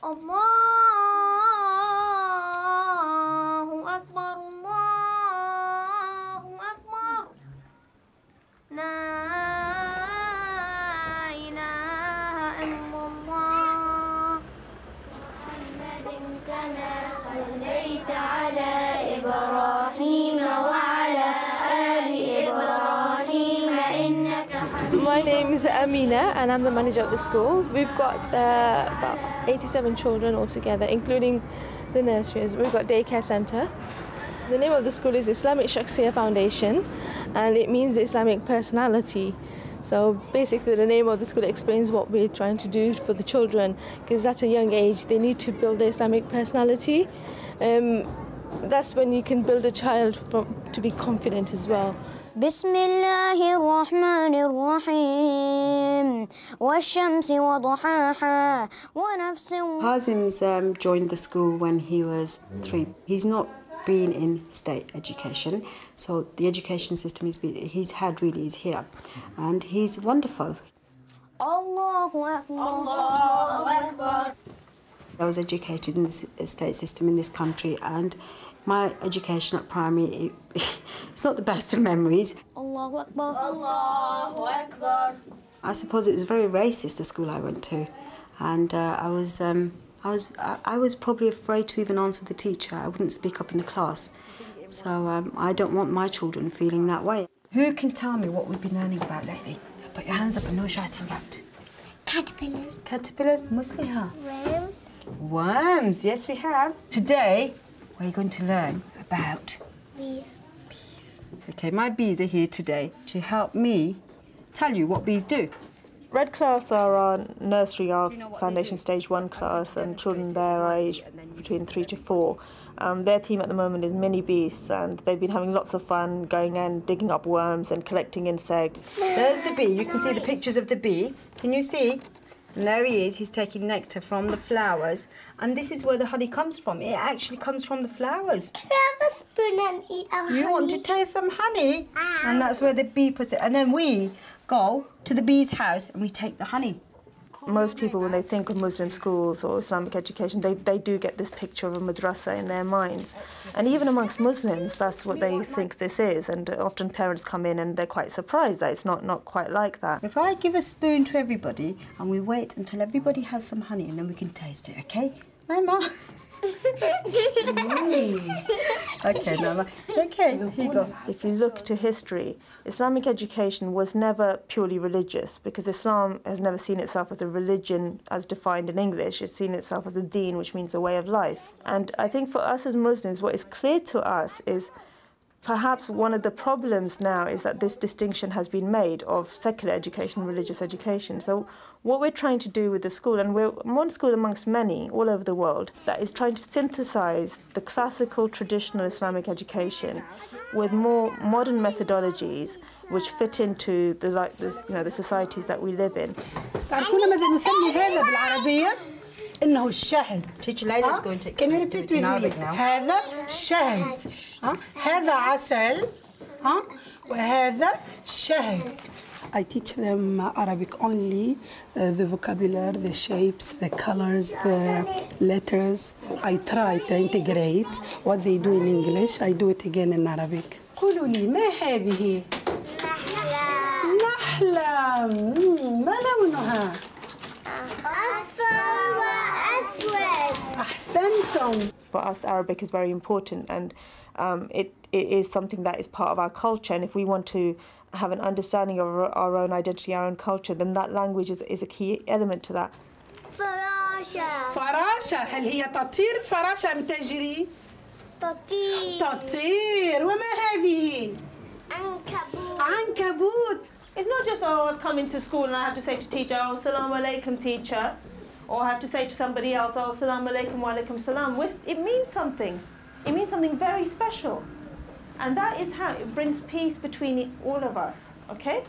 Allahu Akbar, Allahu Akbar. La ilaha illallah. Muhammadin kama sallaita ala Ibrahim wa ala ali Ibrahim innaka Hamidun. My name is AMINA and I'm the manager of the school. We've got about 87 children altogether, including the nurseries. We've got daycare centre. The name of the school is Islamic Shakhsiyah Foundation, and it means Islamic personality. So basically the name of the school explains what we're trying to do for the children, because at a young age they need to build their Islamic personality. That's when you can build a child to be confident as well. بسم الله الرحمن الرحيم والشمس وضحاها ونفس. Hazim's joined the school when he was 3. He's not been in state education, so the education system he's had really is here, and he's wonderful. Allahu Akbar. Allahu Akbar. I was educated in the state system in this country, and my education at primary, it's not the best of memories. Allahu Akbar. Allahu Akbar. I suppose it was very racist, the school I went to, and I was probably afraid to even answer the teacher. I wouldn't speak up in the class. So I don't want my children feeling that way. Who can tell me what we've been learning about lately? Put your hands up and no shouting out. Caterpillars. Caterpillars, musliha. Worms. Worms, yes we have. Today, we're going to learn about Bees. bees. Okay, my bees are here today to help me tell you what bees do. Red Class are our nursery, our foundation stage 1 class, and children there are aged between 3 to 4. Their team at the moment is minibeasts, and they've been having lots of fun going and digging up worms and collecting insects. There's the bee. You can see the pictures of the bee. Can you see? And there he is. He's taking nectar from the flowers, and this is where the honey comes from. It actually comes from the flowers. Can I have a spoon and eat a honey? You want to taste some honey? And that's where the bee puts it. And then we go to the bee's house and we take the honey. Most people, when they think of Muslim schools or Islamic education, they do get this picture of a madrasa in their minds. And even amongst Muslims, that's what they think this is. And often parents come in and they're quite surprised that it's not quite like that. If I give a spoon to everybody and we wait until everybody has some honey and then we can taste it, okay? Mama. Okay, Mama. It's okay. Here you go. If you look to history, Islamic education was never purely religious, because Islam has never seen itself as a religion as defined in English. It's seen itself as a deen, which means a way of life. And I think for us as Muslims, what is clear to us is perhaps one of the problems now is that this distinction has been made of secular education and religious education. So what we're trying to do with the school, and we're one school amongst many all over the world, that is trying to synthesize the classical traditional Islamic education with more modern methodologies which fit into the societies that we live in. إنه الشهد. Teacher Leila is going to Can you do repeat it in with me? Arabic now. هذا شهد. هذا عسل. وهذا شهد. I teach them Arabic only, the vocabulary, the shapes, the colors, the letters. I try to integrate what they do in English. I do it again in Arabic. قولوا لي ما هذه؟ نحلة. ما لونها؟ For us, Arabic is very important, and it is something that is part of our culture. And if we want to have an understanding of our own identity, our own culture, then that language is a key element to that. فراشة. فراشة. هل هي تطير فراشة أم تجري؟ تطير. تطير. وما هذه؟ عنكبوت. عنكبوت. It's not just, oh, I've come into school and I have to say to teacher, oh, Assalamu alaikum, teacher. Or I have to say to somebody else, oh, Assalamu alaikum wa alaikum salam. It means something. It means something very special. And that is how it brings peace between all of us, okay?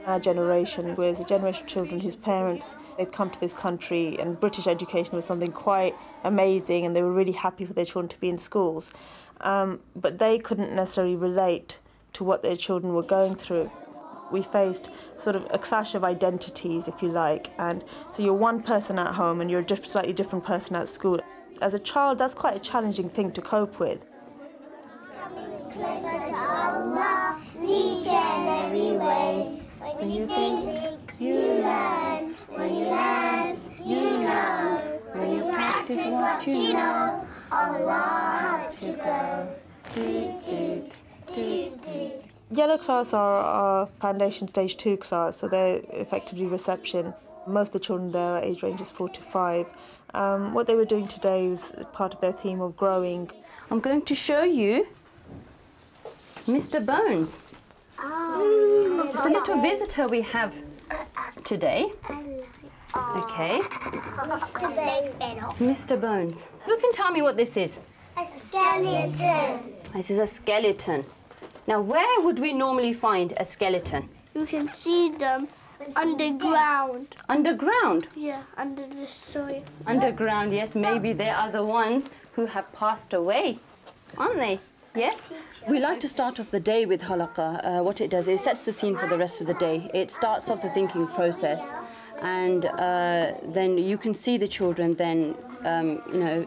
Our generation was a generation of children whose parents, they'd come to this country and British education was something quite amazing and they were really happy for their children to be in schools. But they couldn't necessarily relate to what their children were going through. We faced sort of a clash of identities, if you like, and so you're one person at home and you're a slightly different person at school. As a child, that's quite a challenging thing to cope with. Coming closer to Allah, each and every way. When you think, you learn. When you learn, you know. When you practice what you know, Allah helps you grow. Yellow class are our foundation stage 2 class, so they're effectively reception. Most of the children there are age ranges 4 to 5. What they were doing today was part of their theme of growing. I'm going to show you Mr. Bones. Just a little visitor we have today. Okay. Mr. Bones. Who can tell me what this is? A skeleton. This is a skeleton. Now, where would we normally find a skeleton? You can see them underground. Underground? Yeah, under the soil. Underground, yes. Maybe they are the ones who have passed away, aren't they? Yes? We like to start off the day with halaquah. What it does is it sets the scene for the rest of the day. It starts off the thinking process, and then you can see the children then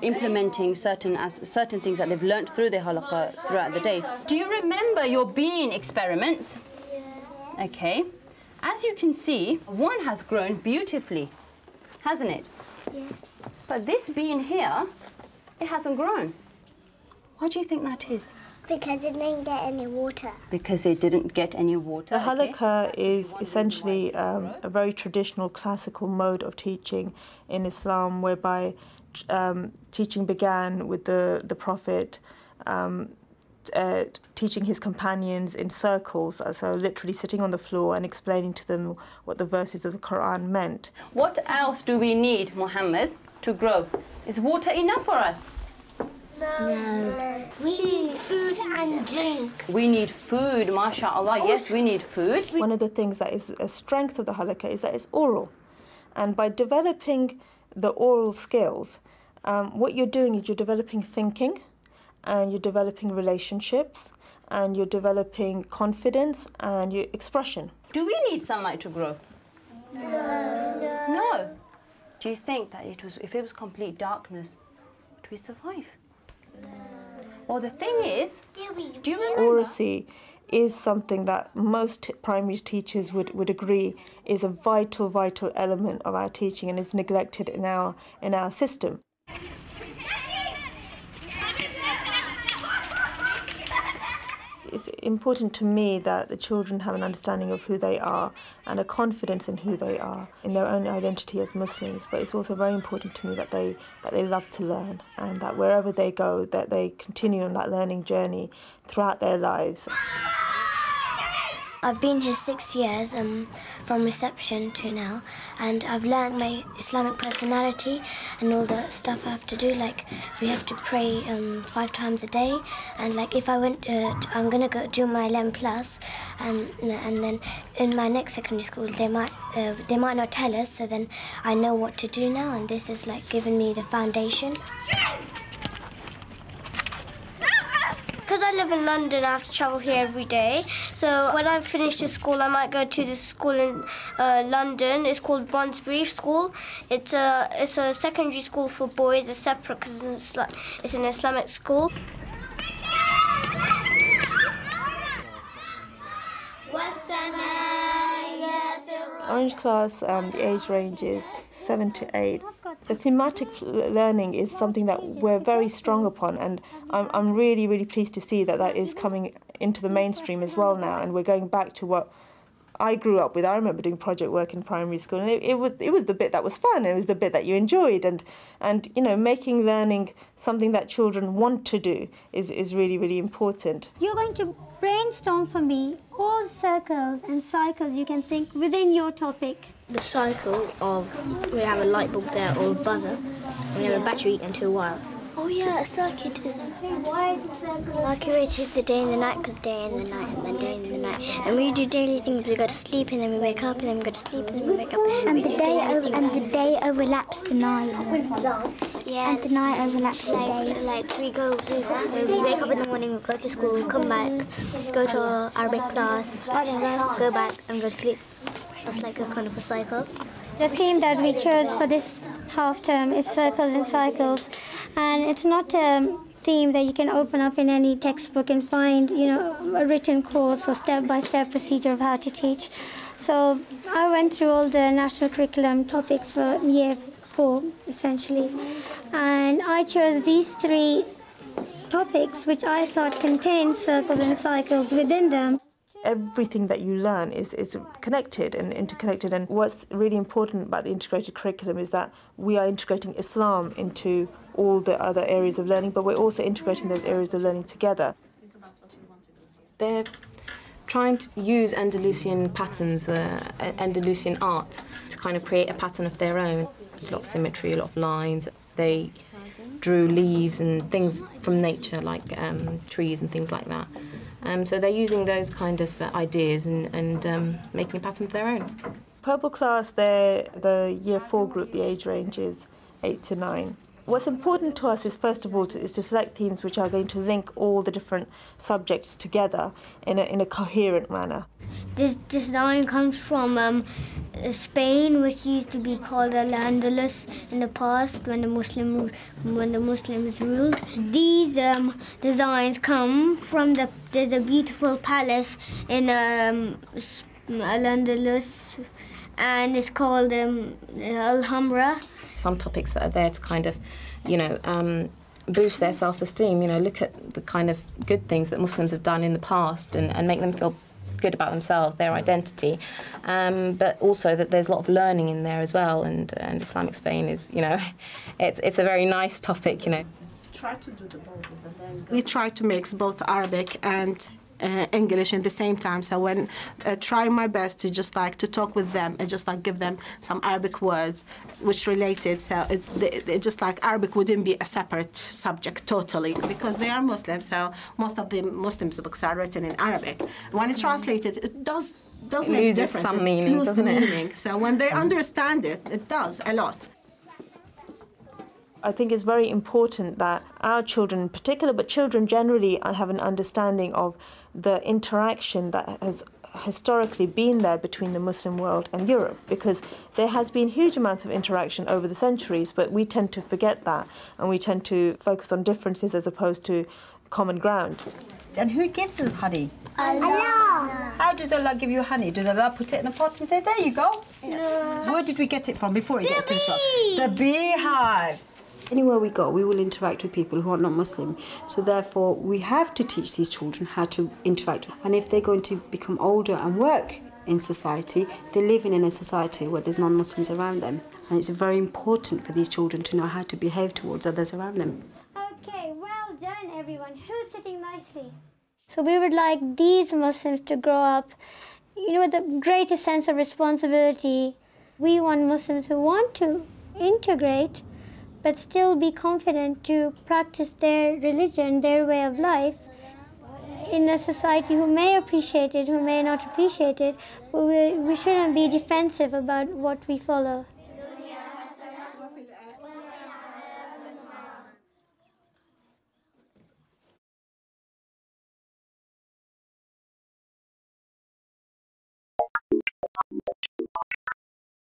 implementing certain things that they've learnt through their halaquah throughout the day. Do you remember your bean experiments? Yeah. Okay. As you can see, one has grown beautifully, hasn't it? Yeah. But this bean here, it hasn't grown. Why do you think that is? Because it didn't get any water. Because it didn't get any water. The halaquah is essentially a very traditional classical mode of teaching in Islam, whereby teaching began with the Prophet teaching his companions in circles, so literally sitting on the floor and explaining to them what the verses of the Quran meant. What else do we need, Muhammad, to grow? Is water enough for us? No. We need food and drink. We need food, mashallah. Yes, we need food. One of the things that is a strength of the halaquah is that it's oral. And by developing the oral skills, what you're doing is you're developing thinking, and you're developing relationships, and you're developing confidence and your expression. Do we need sunlight to grow? No. No? Do you think that if it was complete darkness, would we survive? No. Well, the thing is, do you remember? Oracy is something that most primary teachers would agree is a vital element of our teaching and is neglected in our system. It's important to me that the children have an understanding of who they are and a confidence in who they are, in their own identity as Muslims, but it's also very important to me that they love to learn, and that wherever they go, that they continue on that learning journey throughout their lives. I've been here 6 years, from reception to now, and I've learned my Islamic personality and all the stuff I have to do. Like, we have to pray 5 times a day, and like if I went, I'm gonna go do my 11+, and then in my next secondary school they might not tell us, so then I know what to do now, and this has like given me the foundation. Because I live in London, I have to travel here every day. So when I finish the school, I might go to this school in London. It's called Bronsbury School. It's a secondary school for boys. It's separate because it's an Islamic school. Orange class, the age range is 7 to 8. The thematic learning is something that we're very strong upon, and I'm really pleased to see that is coming into the mainstream as well now, and we're going back to what I grew up with. I remember doing project work in primary school, and it was the bit that was fun, it was the bit that you enjoyed, and you know, making learning something that children want to do is really important. You're going to brainstorm for me all circles and cycles you can think within your topic. The cycle of, we have a light bulb there or a buzzer, we have a battery and 2 wires. Oh yeah, a circuit is... Why is a circle? Mercury is the day and the night, because day and the night, and then day and the night. And we do daily things. We go to sleep, and then we wake up, and then we go to sleep, and then we wake up. And the day overlaps the night. Yeah. And the night overlaps the day. Like we wake up in the morning, we go to school, come back, go to our Arabic class, go back and go to sleep. That's like a kind of a cycle. The theme that we chose for this half term is circles and cycles, and it's not a theme that you can open up in any textbook and find, you know, a written course or step-by-step procedure of how to teach. So I went through all the national curriculum topics for year 4, essentially, and I chose these 3 topics which I thought contained circles and cycles within them. Everything that you learn is connected and interconnected, and what's really important about the integrated curriculum is that we are integrating Islam into all the other areas of learning, but we're also integrating those areas of learning together. They're trying to use Andalusian patterns, Andalusian art, to kind of create a pattern of their own. There's a lot of symmetry, a lot of lines. They drew leaves and things from nature, like trees and things like that. So they're using those kind of ideas and making a pattern of their own. Purple class, they're the year 4 group, the age range is 8 to 9. What's important to us is, first of all, is to select themes which are going to link all the different subjects together in a coherent manner. This design comes from Spain, which used to be called Al-Andalus in the past when the Muslims ruled. These designs come from there's a beautiful palace in Al-Andalus, and it's called Alhambra. Some topics that are there to kind of, you know, boost their self-esteem. You know, look at the kind of good things that Muslims have done in the past and make them feel good about themselves, their identity, but also that there's a lot of learning in there as well. And Islamic Spain is, you know, it's a very nice topic, you know. Try to do the borders and then we try to mix both Arabic and English at the same time. So when try my best to just like to talk with them and just like give them some Arabic words which related. So it just like Arabic wouldn't be a separate subject totally, because they are Muslims. So most of the Muslims' books are written in Arabic. When it's translated, it does make a difference. Some meaning, doesn't it? Meaning. So when they understand it, it does a lot. I think it's very important that our children in particular, but children generally, have an understanding of the interaction that has historically been there between the Muslim world and Europe, because there has been huge amounts of interaction over the centuries, but we tend to forget that, and we tend to focus on differences as opposed to common ground. And who gives us honey? Allah. How does Allah give you honey? Does Allah put it in a pot and say, there you go? No. Where did we get it from before it gets to the shop? The beehive. Anywhere we go, we will interact with people who are not Muslim. So therefore, we have to teach these children how to interact. And if they're going to become older and work in society, they're living in a society where there's non-Muslims around them. And it's very important for these children to know how to behave towards others around them. Okay, well done, everyone. Who's sitting nicely? So we would like these Muslims to grow up, you know, with the greatest sense of responsibility. We want Muslims who want to integrate, but still be confident to practice their religion, their way of life, in a society who may appreciate it, who may not appreciate it, but we shouldn't be defensive about what we follow.